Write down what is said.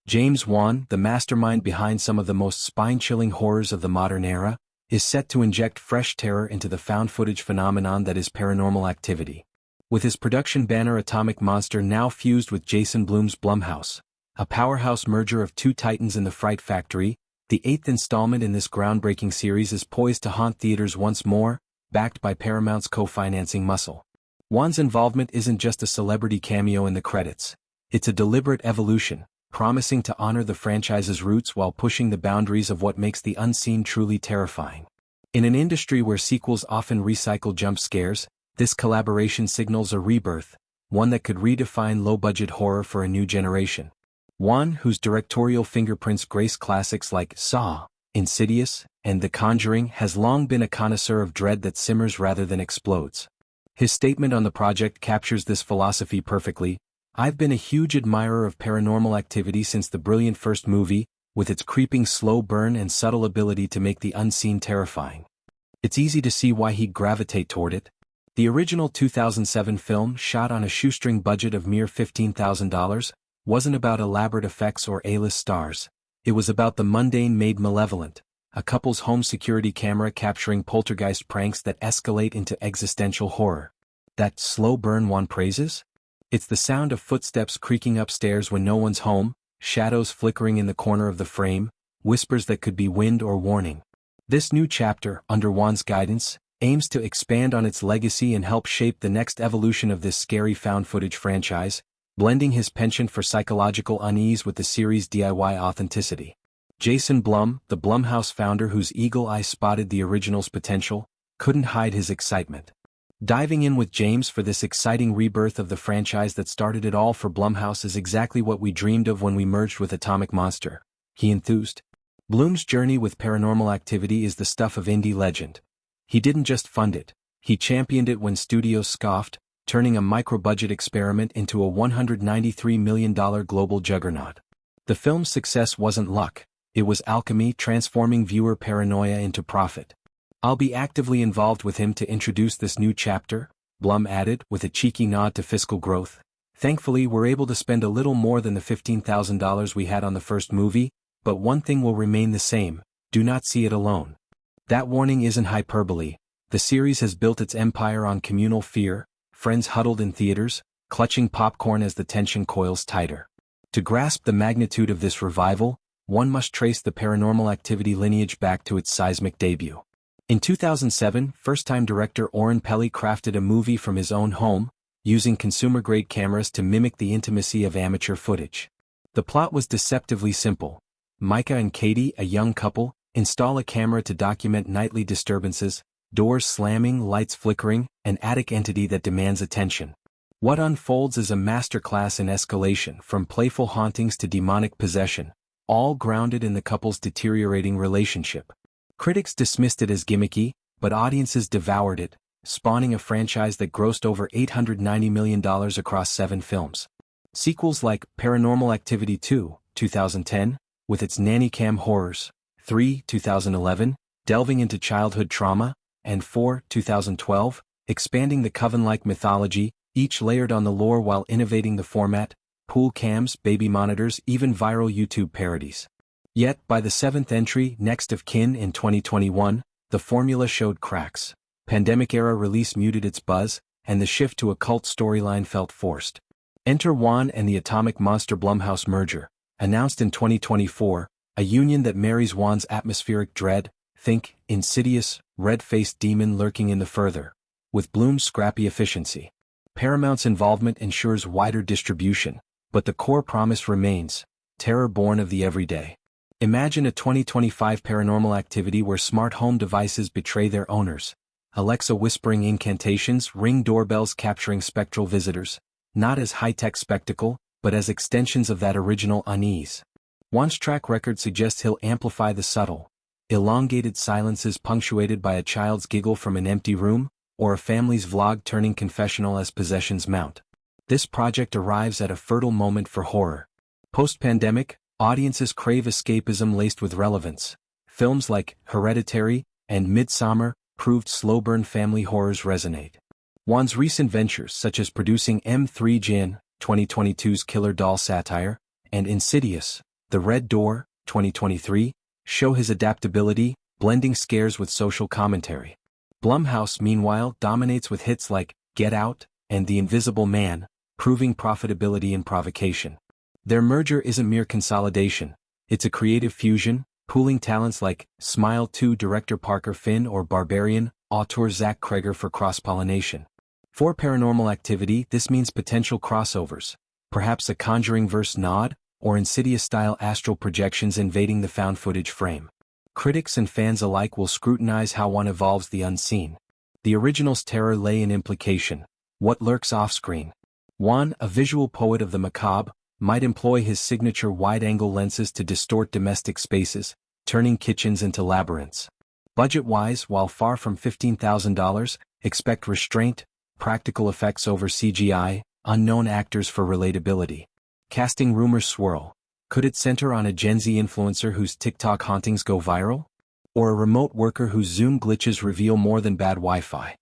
James Wan, the mastermind behind some of the most spine-chilling horrors of the modern era, is set to inject fresh terror into the found footage phenomenon that is Paranormal Activity. With his production banner Atomic Monster now fused with Jason Blum's Blumhouse, a powerhouse merger of two titans in the Fright Factory, the 8th installment in this groundbreaking series is poised to haunt theaters once more, backed by Paramount's co-financing muscle. Wan's involvement isn't just a celebrity cameo in the credits. It's a deliberate evolution, promising to honor the franchise's roots while pushing the boundaries of what makes the unseen truly terrifying. In an industry where sequels often recycle jump scares, this collaboration signals a rebirth, one that could redefine low-budget horror for a new generation. Wan, whose directorial fingerprints grace classics like Saw, Insidious, and The Conjuring, has long been a connoisseur of dread that simmers rather than explodes. His statement on the project captures this philosophy perfectly. "I've been a huge admirer of Paranormal Activity since the brilliant first movie, with its creeping slow burn and subtle ability to make the unseen terrifying. It's easy to see why he'd gravitate toward it." The original 2007 film, shot on a shoestring budget of mere $15,000, wasn't about elaborate effects or A-list stars. It was about the mundane made malevolent, a couple's home security camera capturing poltergeist pranks that escalate into existential horror. That slow burn Wan praises? It's the sound of footsteps creaking upstairs when no one's home, shadows flickering in the corner of the frame, whispers that could be wind or warning. This new chapter, under Wan's guidance, aims to expand on its legacy and help shape the next evolution of this scary found-footage franchise, blending his penchant for psychological unease with the series' DIY authenticity. Jason Blum, the Blumhouse founder whose eagle eye spotted the original's potential, couldn't hide his excitement. Diving in with James for this exciting rebirth of the franchise that started it all for Blumhouse is exactly what we dreamed of when we merged with Atomic Monster, he enthused. Blum's journey with Paranormal Activity is the stuff of indie legend. He didn't just fund it, he championed it when studios scoffed, turning a micro-budget experiment into a $193 million global juggernaut. The film's success wasn't luck, it was alchemy transforming viewer paranoia into profit. "I'll be actively involved with him to introduce this new chapter," Blum added, with a cheeky nod to fiscal growth. "Thankfully we're able to spend a little more than the $15,000 we had on the first movie, but one thing will remain the same: do not see it alone." That warning isn't hyperbole. The series has built its empire on communal fear, friends huddled in theaters, clutching popcorn as the tension coils tighter. To grasp the magnitude of this revival, one must trace the Paranormal Activity lineage back to its seismic debut. In 2007, first-time director Oren Peli crafted a movie from his own home, using consumer-grade cameras to mimic the intimacy of amateur footage. The plot was deceptively simple. Micah and Katie, a young couple, install a camera to document nightly disturbances, doors slamming, lights flickering, an attic entity that demands attention. What unfolds is a masterclass in escalation, from playful hauntings to demonic possession, all grounded in the couple's deteriorating relationship. Critics dismissed it as gimmicky, but audiences devoured it, spawning a franchise that grossed over $890 million across 7 films. Sequels like Paranormal Activity 2, 2010, with its nanny cam horrors, 3, 2011, delving into childhood trauma, and 4, 2012, expanding the coven-like mythology, each layered on the lore while innovating the format, pool cams, baby monitors, even viral YouTube parodies. Yet, by the 7th entry, Next of Kin in 2021, the formula showed cracks. Pandemic-era release muted its buzz, and the shift to a cult storyline felt forced. Enter Wan and the Atomic Monster-Blumhouse merger, announced in 2024, a union that marries Wan's atmospheric dread, think Insidious, red-faced demon lurking in the further, with Blum's scrappy efficiency. Paramount's involvement ensures wider distribution, but the core promise remains: terror born of the everyday. Imagine a 2025 Paranormal Activity where smart home devices betray their owners. Alexa whispering incantations, Ring doorbells capturing spectral visitors, not as high-tech spectacle, but as extensions of that original unease. Wan's track record suggests he'll amplify the subtle, elongated silences punctuated by a child's giggle from an empty room, or a family's vlog turning confessional as possessions mount. This project arrives at a fertile moment for horror. Post-pandemic, audiences crave escapism laced with relevance. Films like Hereditary and Midsommar proved slow-burn family horrors resonate. Wan's recent ventures, such as producing M3 Jin, 2022's killer doll satire, and Insidious, The Red Door, 2023, show his adaptability, blending scares with social commentary. Blumhouse, meanwhile, dominates with hits like Get Out and The Invisible Man, proving profitability and provocation. Their merger isn't mere consolidation, it's a creative fusion, pooling talents like Smile 2 director Parker Finn or Barbarian auteur Zach Kreger for cross-pollination. For Paranormal Activity, this means potential crossovers, perhaps a Conjuring-verse nod, or Insidious-style astral projections invading the found footage frame. Critics and fans alike will scrutinize how one evolves the unseen. The original's terror lay in implication. What lurks off-screen? Juan, a visual poet of the macabre, might employ his signature wide-angle lenses to distort domestic spaces, turning kitchens into labyrinths. Budget-wise, while far from $15,000, expect restraint, practical effects over CGI, unknown actors for relatability. Casting rumors swirl. Could it center on a Gen Z influencer whose TikTok hauntings go viral? Or a remote worker whose Zoom glitches reveal more than bad Wi-Fi?